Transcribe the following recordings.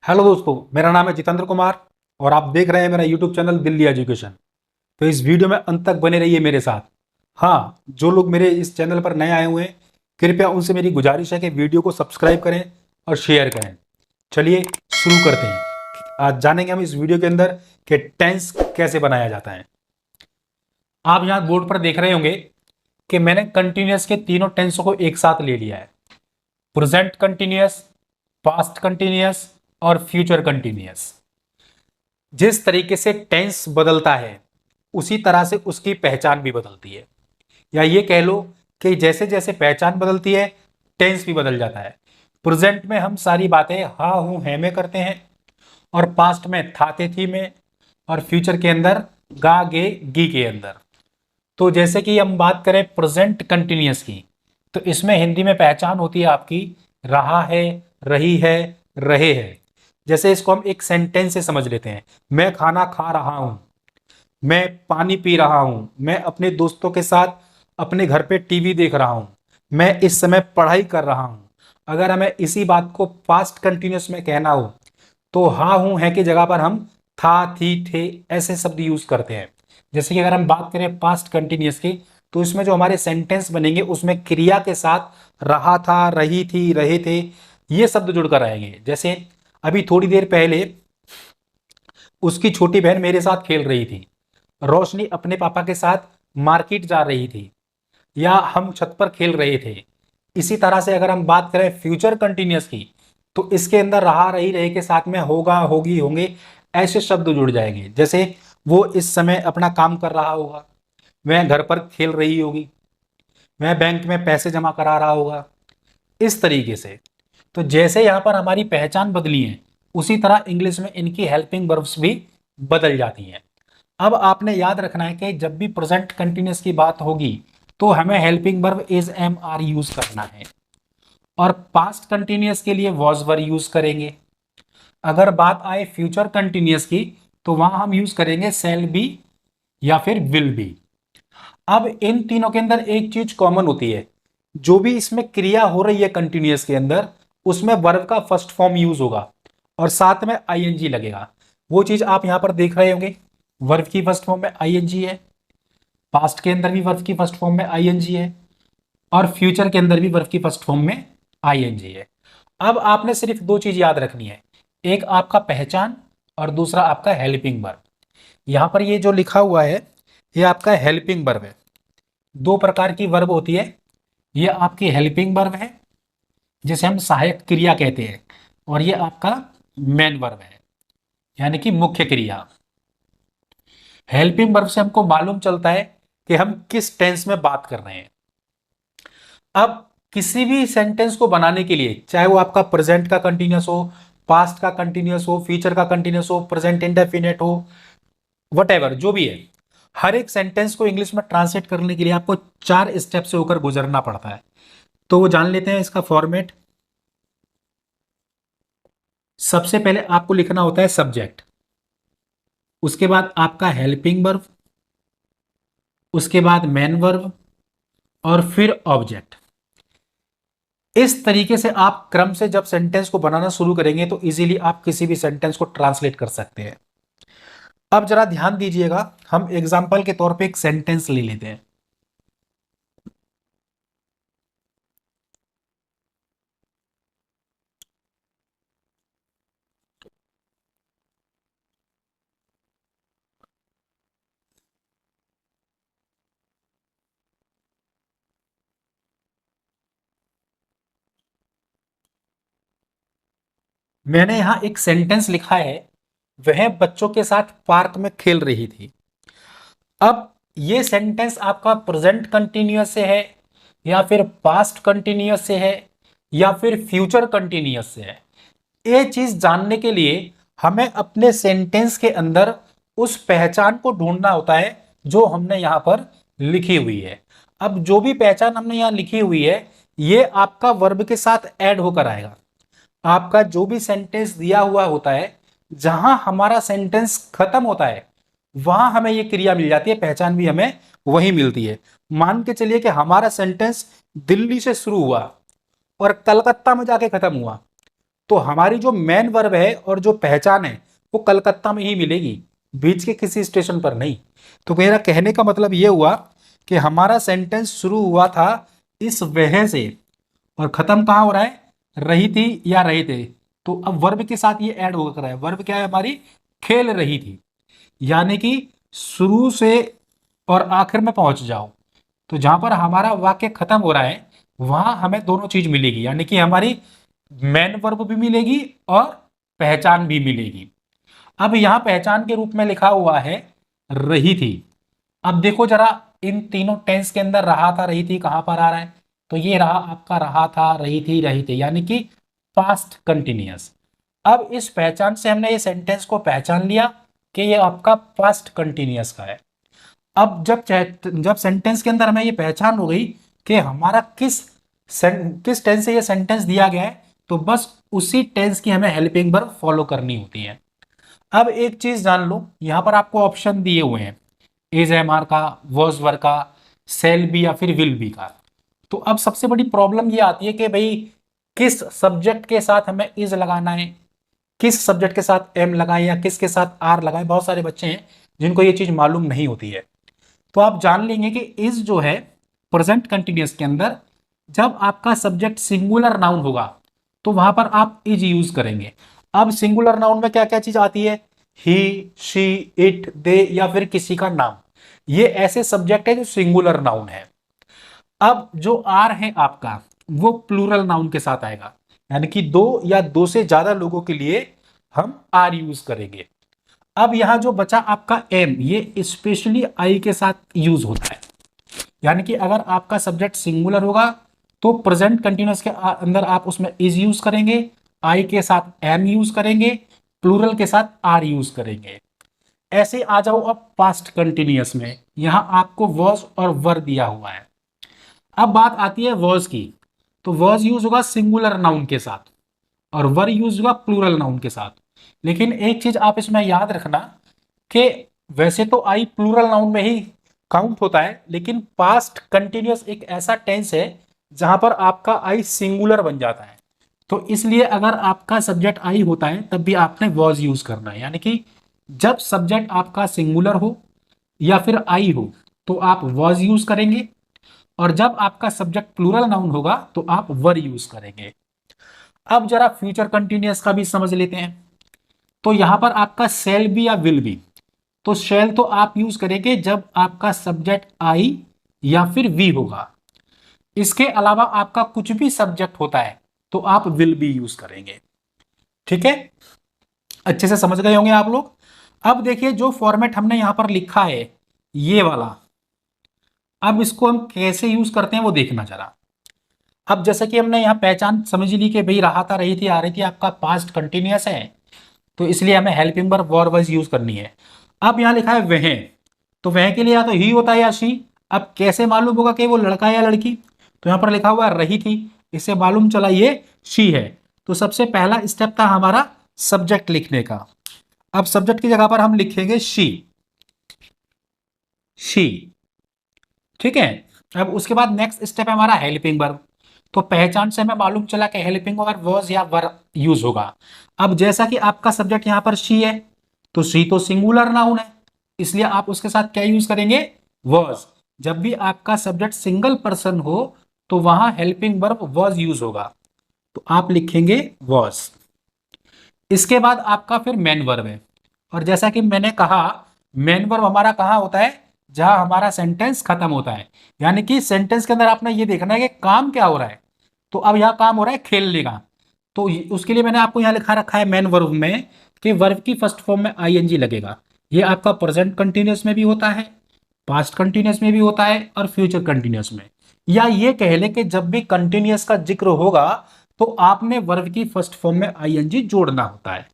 Hello दोस्तों, मेरा नाम है जितेंद्र कुमार और आप देख रहे हैं मेरा यूट्यूब चैनल दिल्ली एजुकेशन। तो इस वीडियो में अंत तक बने रहिए मेरे साथ। हाँ, जो लोग मेरे इस चैनल पर नए आए हुए हैं, कृपया उनसे मेरी गुजारिश है कि वीडियो को सब्सक्राइब करें और शेयर करें। चलिए शुरू करते हैं। आज जानेंगे हम इस वीडियो के अंदर कि टेंस कैसे बनाया जाता है। आप यहाँ बोर्ड पर देख रहे होंगे कि मैंने कंटिन्यूअस के तीनों टेंसों को एक साथ ले लिया है। प्रेजेंट कंटिन्यूअस, पास्ट कंटिन्यूअस और फ्यूचर कंटिन्यूअस। जिस तरीके से टेंस बदलता है उसी तरह से उसकी पहचान भी बदलती है, या ये कह लो कि जैसे जैसे पहचान बदलती है टेंस भी बदल जाता है। प्रेजेंट में हम सारी बातें हा हूं है में करते हैं, और पास्ट में था थे थी में, और फ्यूचर के अंदर गा गे गी के अंदर। तो जैसे कि हम बात करें प्रेजेंट कंटिन्यूअस की, तो इसमें हिंदी में पहचान होती है आपकी रहा है, रही है, रहे है। जैसे इसको हम एक सेंटेंस से समझ लेते हैं। मैं खाना खा रहा हूं, मैं पानी पी रहा हूं, मैं अपने दोस्तों के साथ अपने घर पे टीवी देख रहा हूं, मैं इस समय पढ़ाई कर रहा हूं। अगर हमें इसी बात को पास्ट कंटिन्यूअस में कहना हो तो हाँ हूं है की जगह पर हम था थी थे ऐसे शब्द यूज करते हैं। जैसे कि अगर हम बात करें पास्ट कंटिन्यूअस की, तो इसमें जो हमारे सेंटेंस बनेंगे उसमें क्रिया के साथ रहा था, रही थी, रहे थे, ये शब्द जुड़कर आएंगे। जैसे अभी थोड़ी देर पहले उसकी छोटी बहन मेरे साथ खेल रही थी, रोशनी अपने पापा के साथ मार्केट जा रही थी, या हम छत पर खेल रहे थे। इसी तरह से अगर हम बात करें फ्यूचर कंटिन्यूअस की, तो इसके अंदर रहा, रही, रहे के साथ में होगा, होगी, होंगे ऐसे शब्द जुड़ जाएंगे। जैसे वो इस समय अपना काम कर रहा होगा, वह घर पर खेल रही होगी, वह बैंक में पैसे जमा करा रहा होगा, इस तरीके से। तो जैसे यहां पर हमारी पहचान बदली है उसी तरह इंग्लिश में इनकी हेल्पिंग वर्ब्स भी बदल जाती हैं। अब आपने याद रखना है कि जब भी प्रेजेंट कंटिन्यूअस की बात होगी तो हमें helping verb is am are use करना है, और पास्ट कंटिन्यूअस के लिए वॉज वर यूज करेंगे। अगर बात आए फ्यूचर कंटिन्यूअस की, तो वहां हम यूज करेंगे शैल बी या फिर विल बी। अब इन तीनों के अंदर एक चीज कॉमन होती है, जो भी इसमें क्रिया हो रही है कंटिन्यूअस के अंदर, उसमें वर्ब का फर्स्ट फॉर्म यूज होगा और साथ में आईएनजी लगेगा। वो चीज आप यहां पर देख रहे होंगे, वर्ब की फर्स्ट फॉर्म में आईएनजी है, पास्ट के अंदर भी वर्ब की फर्स्ट फॉर्म में आईएनजी है, और फ्यूचर के अंदर भी वर्ब की फर्स्ट फॉर्म में आईएनजी है। अब आपने सिर्फ दो चीज याद रखनी है, एक आपका पहचान और दूसरा आपका हेल्पिंग वर्ब। यहां पर ये जो लिखा हुआ है ये आपका हेल्पिंग वर्ब है। दो प्रकार की वर्ब होती है, ये आपकी हेल्पिंग वर्ब है जिसे हम सहायक क्रिया कहते हैं, और ये आपका मेन वर्ब है यानी कि मुख्य क्रिया। हेल्पिंग वर्ब से हमको मालूम चलता है कि हम किस टेंस में बात कर रहे हैं। अब किसी भी सेंटेंस को बनाने के लिए, चाहे वो आपका प्रेजेंट का कंटिन्यूअस हो, पास्ट का कंटिन्यूअस हो, फ्यूचर का कंटिन्यूअस हो, प्रेजेंट इंडेफिनिट हो, वटेवर जो भी है, हर एक सेंटेंस को इंग्लिश में ट्रांसलेट करने के लिए आपको 4 स्टेप से होकर गुजरना पड़ता है। तो वो जान लेते हैं इसका फॉर्मेट। सबसे पहले आपको लिखना होता है सब्जेक्ट, उसके बाद आपका हेल्पिंग वर्ब, उसके बाद मेन वर्ब, और फिर ऑब्जेक्ट। इस तरीके से आप क्रम से जब सेंटेंस को बनाना शुरू करेंगे तो इजीली आप किसी भी सेंटेंस को ट्रांसलेट कर सकते हैं। अब जरा ध्यान दीजिएगा, हम एग्जाम्पल के तौर पे एक सेंटेंस ले लेते हैं। मैंने यहां एक सेंटेंस लिखा है, वह बच्चों के साथ पार्क में खेल रही थी। अब ये सेंटेंस आपका प्रेजेंट कंटिन्यूअस से है, या फिर पास्ट कंटिन्यूअस से है, या फिर फ्यूचर कंटिन्यूअस से है। ये चीज जानने के लिए हमें अपने सेंटेंस के अंदर उस पहचान को ढूंढना होता है जो हमने यहां पर लिखी हुई है। अब जो भी पहचान हमने यहां लिखी हुई है ये आपका वर्ब के साथ ऐड होकर आएगा। आपका जो भी सेंटेंस दिया हुआ होता है, जहां हमारा सेंटेंस खत्म होता है वहां हमें ये क्रिया मिल जाती है, पहचान भी हमें वही मिलती है। मान के चलिए कि हमारा सेंटेंस दिल्ली से शुरू हुआ और कलकत्ता में जाके खत्म हुआ, तो हमारी जो मेन वर्ब है और जो पहचान है वो कलकत्ता में ही मिलेगी, बीच के किसी स्टेशन पर नहीं। तो मेरा कहने का मतलब ये हुआ कि हमारा सेंटेंस शुरू हुआ था इस वह से और खत्म कहाँ हो रहा है, रही थी या रहे थे। तो अब वर्ब के साथ ये ऐड होकर रहा है, वर्ब क्या है हमारी, खेल रही थी, यानी कि शुरू से और आखिर में पहुंच जाओ। तो जहां पर हमारा वाक्य खत्म हो रहा है वहां हमें दोनों चीज मिलेगी, यानी कि हमारी मेन वर्ब भी मिलेगी और पहचान भी मिलेगी। अब यहां पहचान के रूप में लिखा हुआ है रही थी। अब देखो जरा इन तीनों टेंस के अंदर रहा था रही थी कहां पर आ रहा है, तो ये रहा आपका रहा था रही थी, यानी कि पास्ट कंटिन्यूअस। अब इस पहचान से हमने ये सेंटेंस को पहचान लिया कि ये आपका पास्ट कंटिन्यूअस का है। अब जब सेंटेंस के अंदर हमें ये पहचान हो गई कि हमारा किस टेंस से ये सेंटेंस दिया गया है, तो बस उसी टेंस की हमें हेल्पिंग वर्ब फॉलो करनी होती है। अब एक चीज जान लो, यहां पर आपको ऑप्शन दिए हुए हैं, इज एम आर का, वॉज वर का, सेल बी या फिर विल बी का। तो अब सबसे बड़ी प्रॉब्लम ये आती है कि भाई किस सब्जेक्ट के साथ हमें इज लगाना है, किस सब्जेक्ट के साथ एम लगाएं या किसके साथ आर लगाएं। बहुत सारे बच्चे हैं जिनको ये चीज मालूम नहीं होती है। तो आप जान लेंगे कि इज जो है प्रेजेंट कंटिन्यूअस के अंदर जब आपका सब्जेक्ट सिंगुलर नाउन होगा तो वहां पर आप इज यूज करेंगे। अब सिंगुलर नाउन में क्या क्या चीज आती है, ही, शी, इट, दे या फिर किसी का नाम, ये ऐसे सब्जेक्ट है जो सिंगुलर नाउन है। अब जो आर है आपका वो प्लूरल नाउन के साथ आएगा, यानी कि दो या दो से ज्यादा लोगों के लिए हम आर यूज करेंगे। अब यहां जो बचा आपका एम, ये स्पेशली आई के साथ यूज होता है, यानी कि अगर आपका सब्जेक्ट सिंगुलर होगा तो प्रेजेंट कंटिन्यूअस के अंदर आप उसमें इज यूज करेंगे, आई के साथ एम यूज करेंगे, प्लूरल के साथ आर यूज करेंगे। ऐसे आ जाओ अब पास्ट कंटिन्यूअस में, यहां आपको वॉज और वर दिया हुआ है। अब बात आती है वॉज की, तो वॉज यूज होगा सिंगुलर नाउन के साथ और वर यूज होगा प्लूरल नाउन के साथ। लेकिन एक चीज आप इसमें याद रखना कि वैसे तो आई प्लूरल नाउन में ही काउंट होता है, लेकिन पास्ट कंटिन्यूअस एक ऐसा टेंस है जहां पर आपका आई सिंगुलर बन जाता है। तो इसलिए अगर आपका सब्जेक्ट आई होता है तब भी आपने वॉज यूज करना है, यानी कि जब सब्जेक्ट आपका सिंगुलर हो या फिर आई हो तो आप वॉज यूज करेंगे, और जब आपका सब्जेक्ट प्लूरल नाउन होगा तो आप वर यूज करेंगे। अब जरा फ्यूचर कंटिन्यूअस का भी समझ लेते हैं। तो यहां पर आपका सेल बी या विल बी, तो शेल तो आप यूज करेंगे जब आपका सब्जेक्ट आई या फिर वी होगा। इसके अलावा आपका कुछ भी सब्जेक्ट होता है तो आप विल बी यूज करेंगे। ठीक है, अच्छे से समझ गए होंगे आप लोग। अब देखिए जो फॉर्मेट हमने यहां पर लिखा है ये वाला, अब इसको हम कैसे यूज करते हैं वो देखना जरा। अब जैसे कि हमने यहाँ पहचान समझ ली कि भाई रहा था रही थी आ रही थी आपका पास्ट कंटिन्यूअस है, तो इसलिए हमें हेल्पिंग वर्ब वर वाइज यूज करनी है। अब यहाँ लिखा है वह, तो वह के लिए या तो ही होता है या शी। अब कैसे मालूम होगा कि वो लड़का है या लड़की, तो यहाँ पर लिखा हुआ रही थी, इससे मालूम चला ये शी है। तो सबसे पहला स्टेप था हमारा सब्जेक्ट लिखने का। अब सब्जेक्ट की जगह पर हम लिखेंगे शी, शी। ठीक है, अब उसके बाद नेक्स्ट स्टेप है हमारा हेल्पिंग वर्ब। तो पहचान से हमें मालूम चला कि हेल्पिंग वर्ब वॉज या वर यूज होगा। अब जैसा कि आपका सब्जेक्ट यहां पर शी है, तो शी तो सिंगुलर नाउन है, इसलिए आप उसके साथ क्या यूज करेंगे, वॉज। जब भी आपका सब्जेक्ट सिंगल पर्सन हो तो वहां हेल्पिंग वर्ब वॉज यूज होगा, तो आप लिखेंगे वॉज। इसके बाद आपका फिर मेन वर्ब है, और जैसा कि मैंने कहा मेन वर्ब हमारा कहां होता है, जहां हमारा सेंटेंस खत्म होता है। यानी कि सेंटेंस के अंदर आपने ये देखना है कि काम क्या हो रहा है। तो अब यहां काम हो रहा है खेलने का, तो उसके लिए मैंने आपको यहां लिखा रखा है मेन वर्ब में कि वर्ब की फर्स्ट फॉर्म में आईएनजी लगेगा। ये आपका प्रेजेंट कंटिन्यूअस में भी होता है, पास्ट कंटिन्यूअस में भी होता है और फ्यूचर कंटिन्यूअस में। या ये कह ले कि जब भी कंटिन्यूअस का जिक्र होगा तो आपने वर्ब की फर्स्ट फॉर्म में आईएनजी जोड़ना होता है।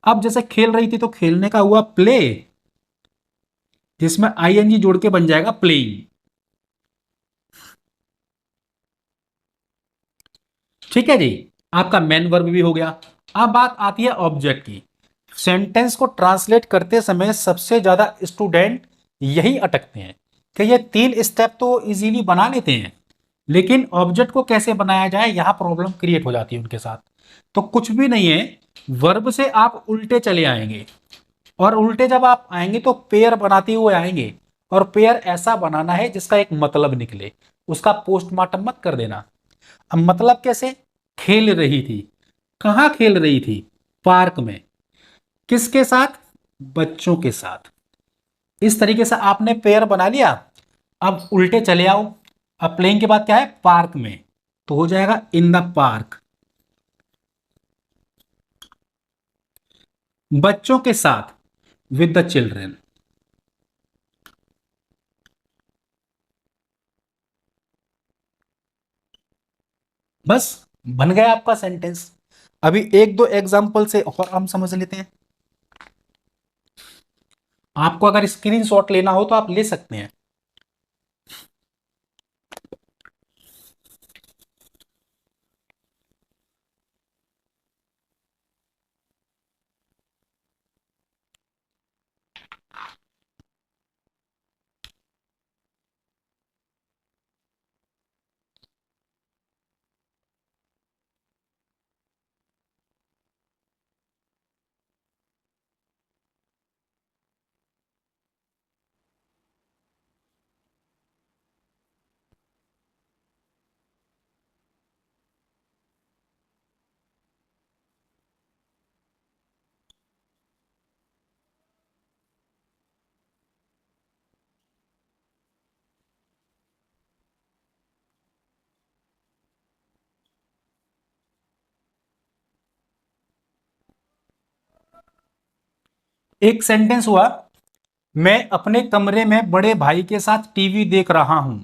अब जैसे खेल रही थी तो खेलने का हुआ प्ले, जिसमें आईएनजी जोड़ के बन जाएगा प्लेइंग। ठीक है जी, आपका मेन वर्ब भी हो गया। अब बात आती है ऑब्जेक्ट की। सेंटेंस को ट्रांसलेट करते समय सबसे ज्यादा स्टूडेंट यही अटकते हैं कि ये तीन स्टेप तो इजीली बना लेते हैं, लेकिन ऑब्जेक्ट को कैसे बनाया जाए यहां प्रॉब्लम क्रिएट हो जाती है उनके साथ। तो कुछ भी नहीं है, वर्ब से आप उल्टे चले आएंगे, और उल्टे जब आप आएंगे तो पेयर बनाते हुए आएंगे, और पेयर ऐसा बनाना है जिसका एक मतलब निकले, उसका पोस्टमार्टम मत कर देना। अब मतलब कैसे? खेल रही थी, कहाँ खेल रही थी? पार्क में। किसके साथ? बच्चों के साथ। इस तरीके से आपने पेयर बना लिया। अब उल्टे चले आओ, अब प्लेइंग के बाद क्या है? पार्क में, तो हो जाएगा इन द पार्क। बच्चों के साथ, विद द चिल्ड्रेन। बस बन गया आपका सेंटेंस। अभी एक दो एग्जांपल से और हम समझ लेते हैं। आपको अगर स्क्रीनशॉट लेना हो तो आप ले सकते हैं। एक सेंटेंस हुआ, मैं अपने कमरे में बड़े भाई के साथ टीवी देख रहा हूं।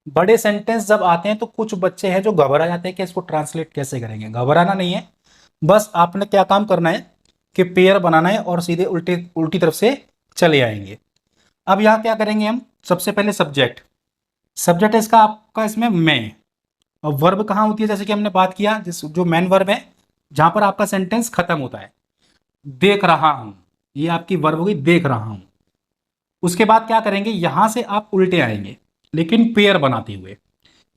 बड़े सेंटेंस जब आते हैं तो कुछ बच्चे हैं जो घबरा जाते हैं कि इसको ट्रांसलेट कैसे करेंगे। घबराना नहीं है, बस आपने क्या काम करना है कि पेयर बनाना है और सीधे उल्टे उल्टी तरफ से चले आएंगे। अब यहां क्या करेंगे हम? सबसे पहले सब्जेक्ट। सब्जेक्ट है इसका आपका इसमें मैं। और वर्ब कहाँ होती है? जैसे कि हमने बात किया, जिस जो मेन वर्ब है जहां पर आपका सेंटेंस खत्म होता है। देख रहा हूं, ये आपकी वर्ब होगी, देख रहा हूं। उसके बाद क्या करेंगे? यहां से आप उल्टे आएंगे लेकिन पेयर बनाते हुए।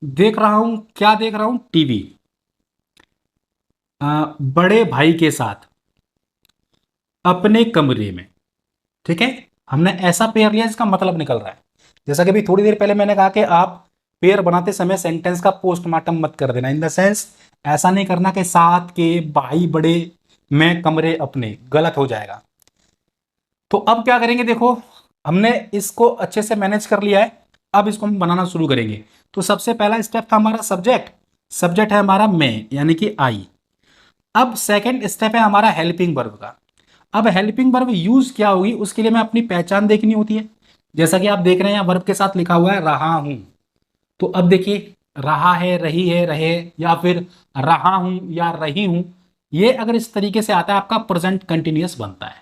देख रहा हूं, क्या देख रहा हूं? टीवी। बड़े भाई के साथ, अपने कमरे में। ठीक है, हमने ऐसा पेयर लिया जिसका मतलब निकल रहा है। जैसा कि अभी थोड़ी देर पहले मैंने कहा कि आप पेयर बनाते समय सेंटेंस का पोस्टमार्टम मत कर देना। इन द सेंस ऐसा नहीं करना कि साथ के, भाई बड़े, मैं कमरे अपने, गलत हो जाएगा। तो अब क्या करेंगे? देखो, हमने इसको अच्छे से मैनेज कर लिया है, अब इसको हम बनाना शुरू करेंगे। तो सबसे पहला स्टेप था हमारा सब्जेक्ट। सब्जेक्ट है हमारा मैं, यानी कि आई। अब सेकंड स्टेप है हमारा हेल्पिंग वर्ब का। अब हेल्पिंग वर्ब यूज क्या होगी उसके लिए मैं अपनी पहचान देखनी होती है। जैसा कि आप देख रहे हैं यहाँ वर्ब के साथ लिखा हुआ है रहा हूं। तो अब देखिए, रहा है, रही है, रहे, या फिर रहा हूं या रही हूं, ये अगर इस तरीके से आता है आपका प्रेजेंट कंटिन्यूअस बनता है।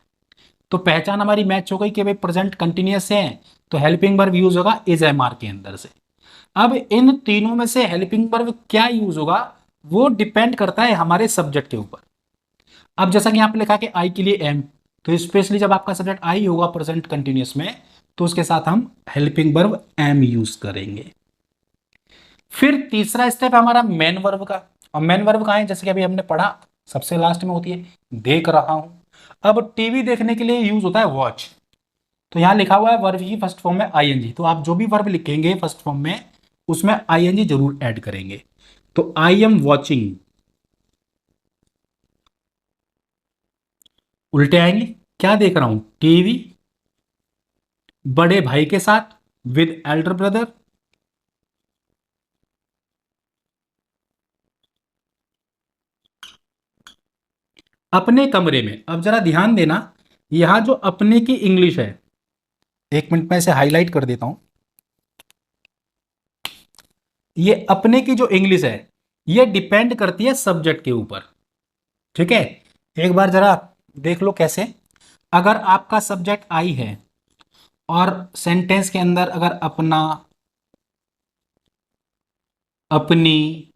तो पहचान हमारी मैच हो गई कि भाई प्रेजेंट कंटिन्यूअस है, तो हेल्पिंग वर्ब यूज होगा इज एम आर के अंदर से। अब इन तीनों में से हेल्पिंग वर्ब क्या यूज होगा वो डिपेंड करता है हमारे सब्जेक्ट के ऊपर। अब जैसा कि यहां पे लिखा कि आई के लिए एम, तो स्पेशली जब आपका सब्जेक्ट आई होगा प्रेजेंट कंटिन्यूअस में, तो उसके साथ हम हेल्पिंग वर्ब एम यूज करेंगे। फिर तीसरा स्टेप हमारा मेन वर्ब का। और मेन वर्ब कहाँ है? जैसे कि अभी हमने पढ़ा, सबसे लास्ट में होती है, देख रहा हूं। अब टीवी देखने के लिए यूज होता है वॉच। तो यहां लिखा हुआ है वर्ब की फर्स्ट फॉर्म में आईएनजी, तो आप जो भी वर्ब लिखेंगे फर्स्ट फॉर्म में उसमें आईएनजी जरूर ऐड करेंगे। तो आई एम वॉचिंग, उल्टे आएंगे, क्या देख रहा हूं? टीवी, बड़े भाई के साथ, विद एल्डर ब्रदर। अपने कमरे में। अब जरा ध्यान देना, यहां जो अपने की इंग्लिश है, एक मिनट में इसे हाईलाइट कर देता हूं। ये अपने की जो इंग्लिश है ये डिपेंड करती है सब्जेक्ट के ऊपर। ठीक है, एक बार जरा देख लो कैसे। अगर आपका सब्जेक्ट आई है और सेंटेंस के अंदर अगर अपना, अपनी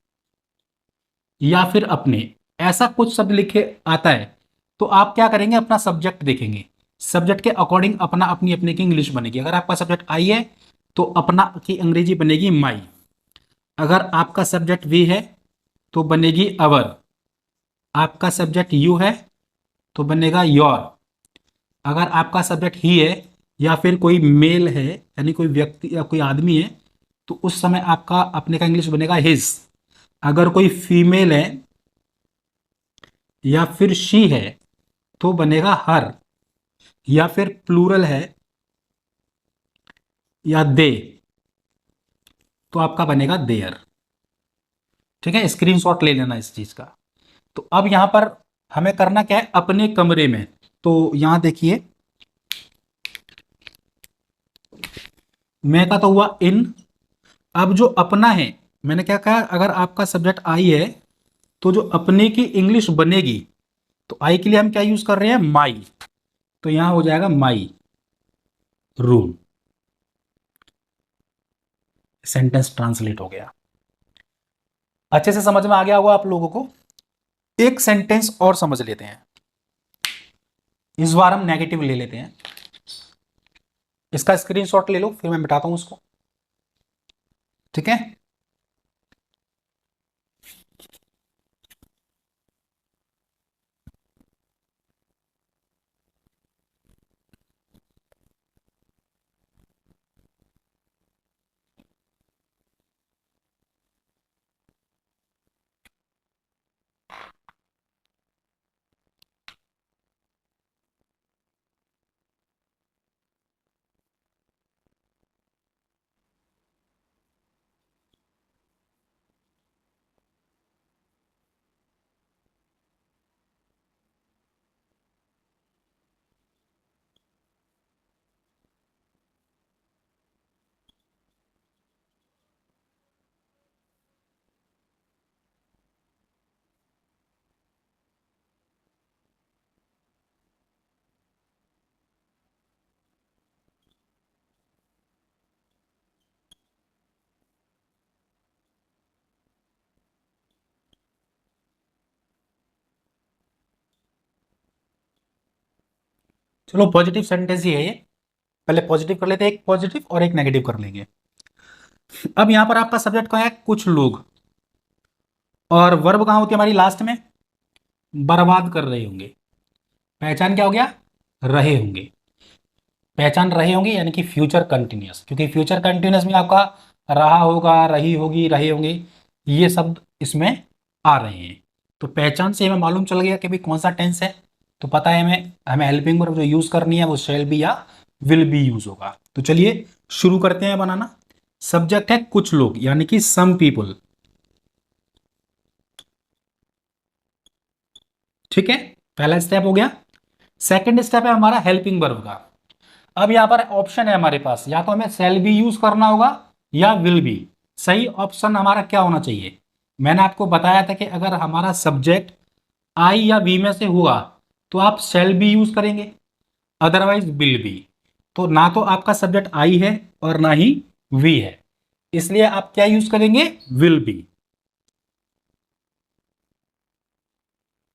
या फिर अपने ऐसा कुछ शब्द लिखे आता है, तो आप क्या करेंगे? अपना सब्जेक्ट देखेंगे, सब्जेक्ट के अकॉर्डिंग अपना, अपनी, अपने की इंग्लिश बनेगी। अगर आपका सब्जेक्ट आई है तो अपना की अंग्रेजी बनेगी माई। अगर आपका सब्जेक्ट वी है तो बनेगी अवर। आपका सब्जेक्ट यू है तो बनेगा योर। अगर आपका सब्जेक्ट ही है या फिर कोई मेल है यानी कोई व्यक्ति या कोई आदमी है तो उस समय आपका अपने का इंग्लिश बनेगा हिज। अगर कोई फीमेल है या फिर शी है तो बनेगा हर, या फिर प्लूरल है या दे तो आपका बनेगा देयर। ठीक है, स्क्रीनशॉट ले लेना इस चीज का। तो अब यहां पर हमें करना क्या है, अपने कमरे में। तो यहां देखिए, मैं का तो हुआ इन। अब जो अपना है, मैंने क्या कहा, अगर आपका सब्जेक्ट आई है तो जो अपने की इंग्लिश बनेगी, तो आई के लिए हम क्या यूज कर रहे हैं, माई। तो यहां हो जाएगा माई रूम। सेंटेंस ट्रांसलेट हो गया। अच्छे से समझ में आ गया होगा आप लोगों को। एक सेंटेंस और समझ लेते हैं, इस बार हम नेगेटिव ले लेते हैं। इसका स्क्रीनशॉट ले लो, फिर मैं मिटाता हूं उसको। ठीक है, चलो पॉजिटिव सेंटेंस ही है ये। पहले पॉजिटिव कर लेते हैं, एक पॉजिटिव और एक नेगेटिव कर लेंगे। अब यहां पर आपका सब्जेक्ट क्या है, कुछ लोग, और वर्ब कहां होती है हमारी, लास्ट में। बर्बाद कर रहे होंगे। पहचान क्या हो गया, रहे होंगे। पहचान रहे होंगे यानी कि फ्यूचर कंटिन्यूअस, क्योंकि फ्यूचर कंटिन्यूअस में आपका रहा होगा, रही होगी, रहे होंगे, ये शब्द इसमें आ रहे हैं। तो पहचान से हमें मालूम चल गया कि भाई कौन सा टेंस है। तो पता है हमें हमें हेल्पिंग वर्ब जो यूज करनी है वो शैल बी या विल बी यूज होगा। तो चलिए शुरू करते हैं बनाना। सब्जेक्ट है कुछ लोग यानी कि सम पीपल। ठीक है, पहला स्टेप हो गया। सेकंड स्टेप है हमारा हेल्पिंग वर्ब का। अब यहां पर ऑप्शन है हमारे पास, या तो हमें शैल बी यूज करना होगा या विल बी। सही ऑप्शन हमारा क्या होना चाहिए, मैंने आपको बताया था कि अगर हमारा सब्जेक्ट आई या वी में से हुआ तो आप शैल बी यूज करेंगे, अदरवाइज विल बी। तो ना तो आपका सब्जेक्ट आई है और ना ही वी है, इसलिए आप क्या यूज करेंगे, विल बी।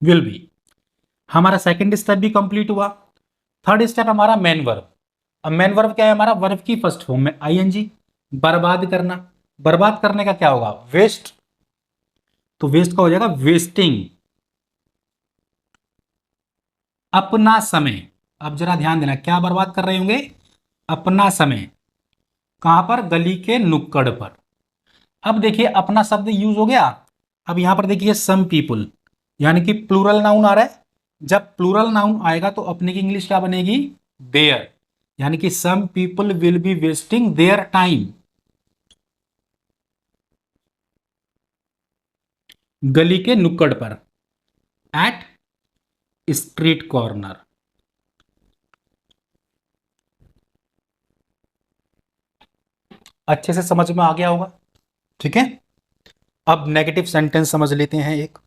Will be. हमारा सेकंड स्टेप भी कंप्लीट हुआ। थर्ड स्टेप हमारा मेन वर्ब। अब मेन वर्ब क्या है हमारा, वर्ब की फर्स्ट फॉर्म में आईएनजी। बर्बाद करना। बर्बाद करने का क्या होगा, वेस्ट। तो वेस्ट का हो जाएगा वेस्टिंग अपना समय। अब जरा ध्यान देना, क्या बर्बाद कर रहे होंगे, अपना समय। कहां पर, गली के नुक्कड़ पर। अब देखिए अपना शब्द यूज हो गया। अब यहां पर देखिए सम पीपुल, यानी कि प्लूरल नाउन आ रहा है। जब प्लूरल नाउन आएगा तो अपने की इंग्लिश क्या बनेगी, देयर। यानी कि some people will be wasting their time गली के नुक्कड़ पर, एट स्ट्रीट कॉर्नर। अच्छे से समझ में आ गया होगा। ठीक है, अब नेगेटिव सेंटेंस समझ लेते हैं एक।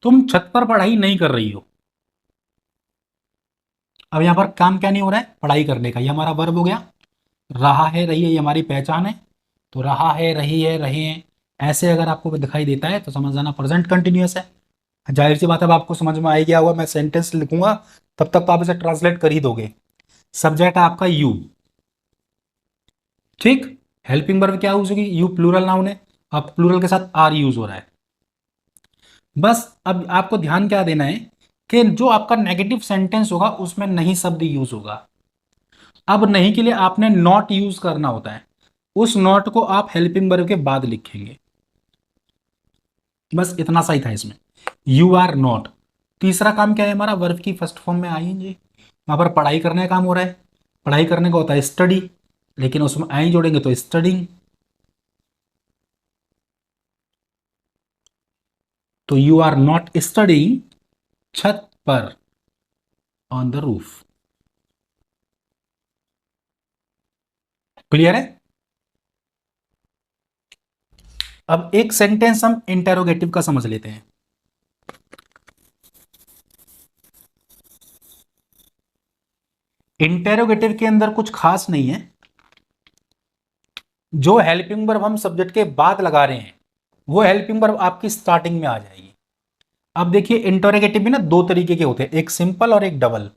तुम छत पर पढ़ाई नहीं कर रही हो। अब यहां पर काम क्या नहीं हो रहा है, पढ़ाई करने का। ये हमारा वर्ब हो गया। रहा है रही है ये हमारी पहचान है। तो रहा है रही है रहे हैं, ऐसे अगर आपको दिखाई देता है तो समझ जाना प्रेजेंट कंटिन्यूअस है। जाहिर सी बात है, अब आपको समझ में आ ही गया होगा। मैं सेंटेंस लिखूंगा तब तक तो आप इसे ट्रांसलेट कर ही दोगे। सब्जेक्ट है आपका यू, ठीक। हेल्पिंग वर्ब क्या यूज होगी, यू प्लूरल नाउन है। अब प्लूरल के साथ आर यूज हो रहा है। बस अब आपको ध्यान क्या देना है कि जो आपका नेगेटिव सेंटेंस होगा उसमें नहीं शब्द यूज होगा। अब नहीं के लिए आपने नॉट यूज करना होता है। उस नॉट को आप हेल्पिंग वर्ब के बाद लिखेंगे। बस इतना सा ही था इसमें। You are not. तीसरा काम क्या है हमारा, वर्ब की फर्स्ट फॉर्म में आईएनजी। वहां पर पढ़ाई करने का काम हो रहा है। पढ़ाई करने का होता है स्टडी, लेकिन उसमें आई जोड़ेंगे तो स्टडिंग। तो यू आर नॉट स्टडिंग छत पर, ऑन द रूफ। क्लियर है। अब एक सेंटेंस हम इंटेरोगेटिव का समझ लेते हैं। इंटेरोगेटिव के अंदर कुछ खास नहीं है। जो हेल्पिंग वर्ब हम सब्जेक्ट के बाद लगा रहे हैं वो हेल्पिंग वर्ब आपकी स्टार्टिंग में आ जाएगी। अब देखिए इंटरोगेटिव भी ना दो तरीके के होते हैं, एक सिंपल और एक डबल।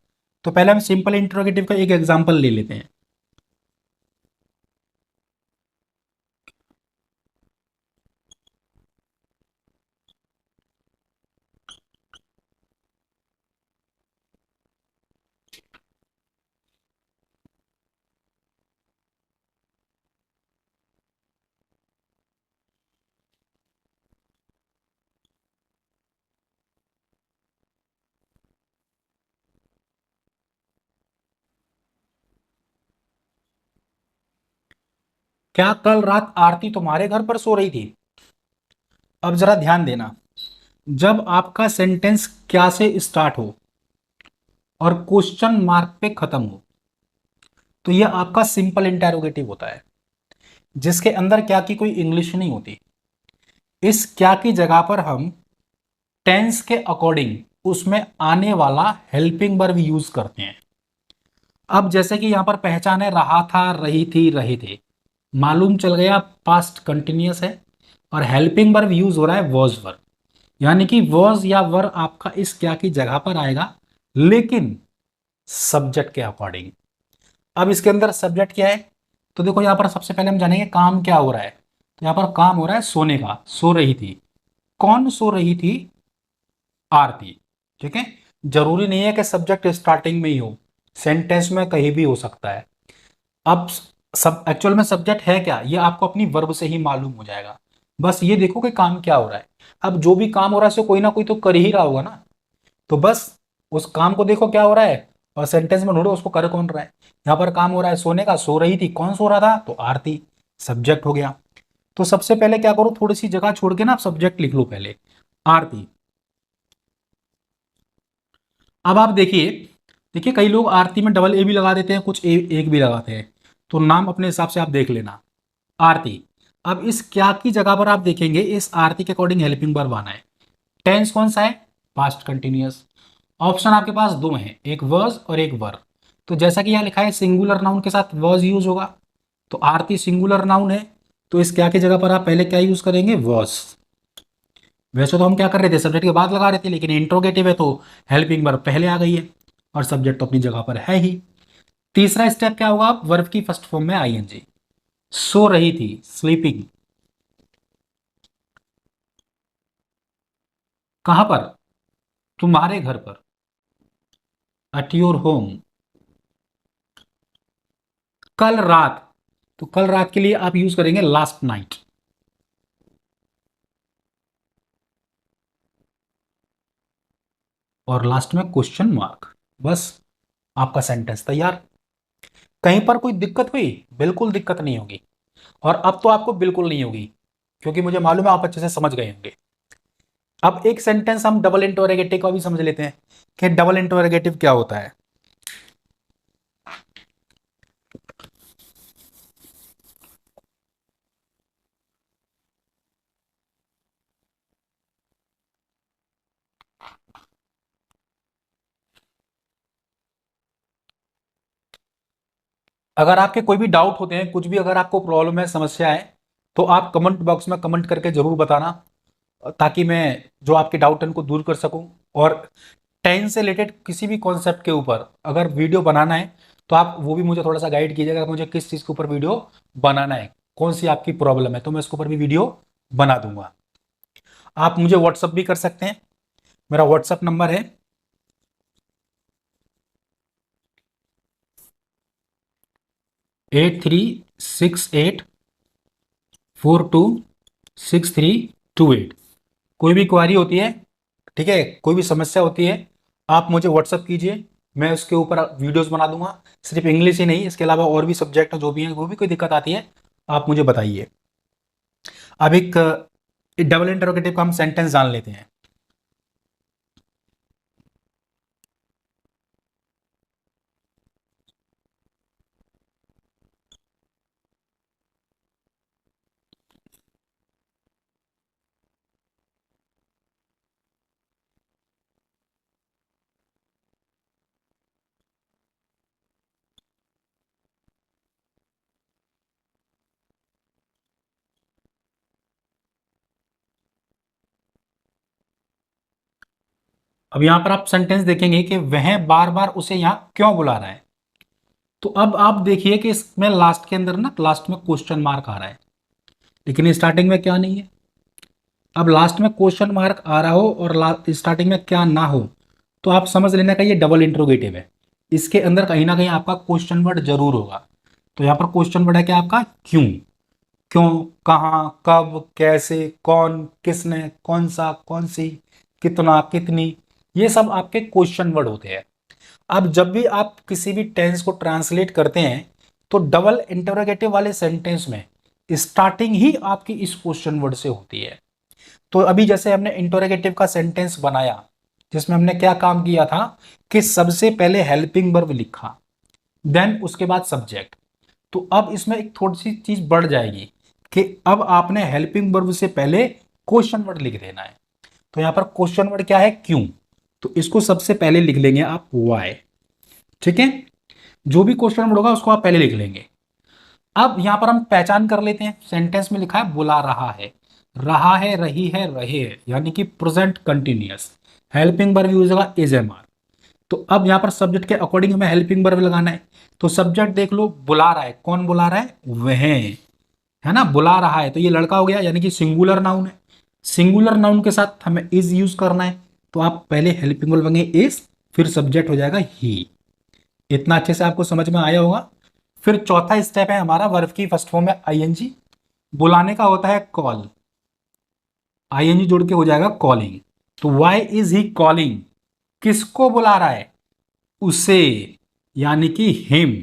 तो पहले हम सिंपल इंटरोगेटिव का एक एग्जांपल ले लेते हैं। क्या कल रात आरती तुम्हारे घर पर सो रही थी। अब जरा ध्यान देना, जब आपका सेंटेंस क्या से स्टार्ट हो और क्वेश्चन मार्क पे खत्म हो तो यह आपका सिंपल इंटेरोगेटिव होता है, जिसके अंदर क्या की कोई इंग्लिश नहीं होती। इस क्या की जगह पर हम टेंस के अकॉर्डिंग उसमें आने वाला हेल्पिंग वर्ब यूज करते हैं। अब जैसे कि यहां पर पहचान है, रहा था रही थी रहे थे, मालूम चल गया पास्ट कंटिन्यूअस है। और हेल्पिंग वर्ब यूज हो रहा है वॉज वर्ब, यानी कि वॉज या वर आपका इस क्या की जगह पर आएगा, लेकिन सब्जेक्ट के अकॉर्डिंग। अब इसके अंदर सब्जेक्ट क्या है, तो देखो यहां पर सबसे पहले हम जानेंगे काम क्या हो रहा है। तो यहां पर काम हो रहा है सोने का, सो रही थी। कौन सो रही थी, आरती। ठीक है। जरूरी नहीं है कि सब्जेक्ट स्टार्टिंग में ही हो, सेंटेंस में कहीं भी हो सकता है। अब सब एक्चुअल में सब्जेक्ट है क्या, ये आपको अपनी वर्ब से ही मालूम हो जाएगा। बस ये देखो कि काम क्या हो रहा है। अब जो भी काम हो रहा है उसे कोई ना कोई तो कर ही रहा होगा ना। तो बस उस काम को देखो क्या हो रहा है और सेंटेंस में ढूंढो उसको कर कौन रहा है। यहाँ पर काम हो रहा है सोने का, सो रही थी, कौन सो रहा था, तो आरती। सब्जेक्ट हो गया। तो सबसे पहले क्या करो, थोड़ी सी जगह छोड़ के ना आप सब्जेक्ट लिख लो पहले, आरती। अब आप देखिए, देखिए कई लोग आरती में डबल ए भी लगा देते हैं, कुछ एक भी लगाते हैं। तो नाम अपने हिसाब से आप देख लेना, आरती। अब इस क्या की जगह पर आप देखेंगे इस आरती के अकॉर्डिंग हेल्पिंग वर्ब आना है। टेंस कौन सा है, पास्ट कंटिन्यूअस। ऑप्शन आपके पास दो हैं, एक वर्ज और एक वर। तो जैसा कि यहाँ लिखा है सिंगुलर नाउन के साथ वर्ज यूज होगा, तो आरती सिंगुलर नाउन है। तो इस क्या की जगह पर आप पहले क्या यूज करेंगे, वर्ज। वैसे तो हम क्या कर रहे थे, सब्जेक्ट के बाद लगा रहे थे, लेकिन इंट्रोगेटिव है तो हेल्पिंग वर्ब पहले आ गई है और सब्जेक्ट तो अपनी जगह पर है ही। तीसरा स्टेप क्या होगा, वर्ब की फर्स्ट फॉर्म में आईएनजी। सो रही थी, स्लीपिंग। कहां पर, तुम्हारे घर पर, एट योर होम। कल रात, तो कल रात के लिए आप यूज करेंगे लास्ट नाइट। और लास्ट में क्वेश्चन मार्क। बस आपका सेंटेंस तैयार। कहीं पर कोई दिक्कत हुई, बिल्कुल दिक्कत नहीं होगी। और अब तो आपको बिल्कुल नहीं होगी, क्योंकि मुझे मालूम है आप अच्छे से समझ गए होंगे। अब एक सेंटेंस हम डबल इंटरोगेटिव का भी समझ लेते हैं कि डबल इंटरोगेटिव क्या होता है। अगर आपके कोई भी डाउट होते हैं, कुछ भी अगर आपको प्रॉब्लम है, समस्या है, तो आप कमेंट बॉक्स में कमेंट करके जरूर बताना, ताकि मैं जो आपके डाउट है उनको दूर कर सकूं। और टेंस से रिलेटेड किसी भी कॉन्सेप्ट के ऊपर अगर वीडियो बनाना है तो आप वो भी मुझे थोड़ा सा गाइड कीजिएगा, मुझे किस चीज़ के ऊपर वीडियो बनाना है, कौन सी आपकी प्रॉब्लम है, तो मैं उसके ऊपर भी वीडियो बना दूंगा। आप मुझे व्हाट्सअप भी कर सकते हैं, मेरा व्हाट्सअप नंबर है 8368426328। कोई भी क्वारी होती है, ठीक है, कोई भी समस्या होती है, आप मुझे व्हाट्सअप कीजिए, मैं उसके ऊपर वीडियोस बना दूंगा। सिर्फ इंग्लिश ही नहीं, इसके अलावा और भी सब्जेक्ट जो भी हैं, वो भी कोई दिक्कत आती है आप मुझे बताइए। अब एक डबल इंटरोगेटिव का हम सेंटेंस जान लेते हैं। अब यहां पर आप सेंटेंस देखेंगे कि वह बार बार उसे यहां क्यों बुला रहा है। तो अब आप देखिए कि इसमें लास्ट के अंदर ना, लास्ट में क्वेश्चन मार्क आ रहा है, लेकिन स्टार्टिंग में क्या नहीं है। अब लास्ट में क्वेश्चन मार्क आ रहा हो और स्टार्टिंग में क्या ना हो, तो आप समझ लेना का ये डबल इंट्रोगेटिव है। इसके अंदर कहीं ना कहीं आपका क्वेश्चन वर्ड जरूर होगा। तो यहाँ पर क्वेश्चन वर्ड है क्या आपका, क्यों। क्यों, कहाँ, कब, कैसे, कौन, किसने, कौन सा, कौन सी, कितना, कितनी, ये सब आपके क्वेश्चन वर्ड होते हैं। अब जब भी आप किसी भी टेंस को ट्रांसलेट करते हैं तो डबल इंटरोगेटिव वाले सेंटेंस में स्टार्टिंग ही आपकी इस क्वेश्चन वर्ड से होती है। तो अभी जैसे हमने इंटरोगेटिव का सेंटेंस बनाया, जिसमें हमने क्या काम किया था कि सबसे पहले हेल्पिंग वर्ब लिखा, देन उसके बाद सब्जेक्ट। तो अब इसमें एक थोड़ी सी चीज बढ़ जाएगी कि अब आपने हेल्पिंग वर्ब से पहले क्वेश्चन वर्ड लिख देना है। तो यहां पर क्वेश्चन वर्ड क्या है, क्यों। तो इसको सबसे पहले लिख लेंगे आप वाई, ठीक है। जो भी क्वेश्चन वर्ड होगा उसको आप पहले लिख लेंगे। अब यहां पर हम पहचान कर लेते हैं, सेंटेंस में लिखा है बुला रहा है, रहा है, रही है, रहे है, यानी कि present continuous. Helping verb use होगा इज एम आर। तो अब यहां पर सब्जेक्ट के अकॉर्डिंग हमें हेल्पिंग वर्ब लगाना है। तो सब्जेक्ट देख लो, बुला रहा है, कौन बुला रहा है, वह है ना, बुला रहा है, तो ये लड़का हो गया, यानी कि सिंगुलर नाउन है। सिंगुलर नाउन के साथ हमें इज यूज करना है, तो आप पहले हेल्पिंग वर्ब लेंगे इज, फिर सब्जेक्ट हो जाएगा ही। इतना अच्छे से आपको समझ में आया होगा। फिर चौथा स्टेप है हमारा, वर्ब की फर्स्ट फॉर्म है आईएनजी। बुलाने का होता है कॉल, आईएनजी जोड़ के हो जाएगा कॉलिंग। तो वाई इज ही कॉलिंग, किसको बुला रहा है, उसे, यानी कि हिम।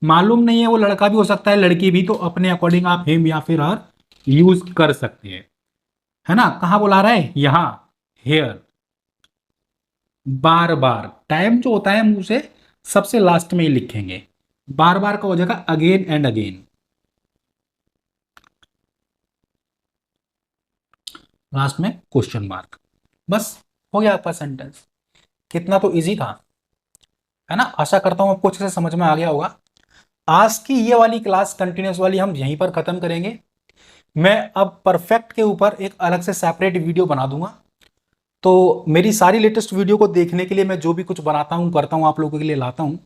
मालूम नहीं है, वो लड़का भी हो सकता है, लड़की भी, तो अपने अकॉर्डिंग आप हिम या फिर हर यूज कर सकते हैं, है ना। कहां बुला रहा है, यहां, हेयर। बार बार, टाइम जो होता है हम उसे सबसे लास्ट में ही लिखेंगे, बार बार का हो जाएगा अगेन एंड अगेन, लास्ट में क्वेश्चन मार्क। बस हो गया आपका सेंटेंस। कितना तो इजी था, है ना। आशा करता हूं आपको अच्छे से समझ में आ गया होगा। आज की ये वाली क्लास कंटिन्यूस वाली हम यहीं पर खत्म करेंगे। मैं अब परफेक्ट के ऊपर एक अलग से सेपरेट वीडियो बना दूंगा। तो मेरी सारी लेटेस्ट वीडियो को देखने के लिए, मैं जो भी कुछ बनाता हूं, करता हूं, आप लोगों के लिए लाता हूं,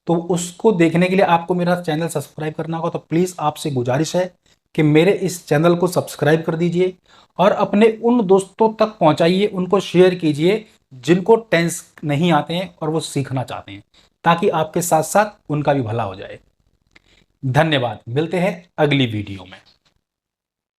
तो उसको देखने के लिए आपको मेरा चैनल सब्सक्राइब करना होगा। तो प्लीज़ आपसे गुजारिश है कि मेरे इस चैनल को सब्सक्राइब कर दीजिए और अपने उन दोस्तों तक पहुंचाइए, उनको शेयर कीजिए जिनको टेंस नहीं आते हैं और वो सीखना चाहते हैं, ताकि आपके साथ साथ उनका भी भला हो जाए। धन्यवाद, मिलते हैं अगली वीडियो में।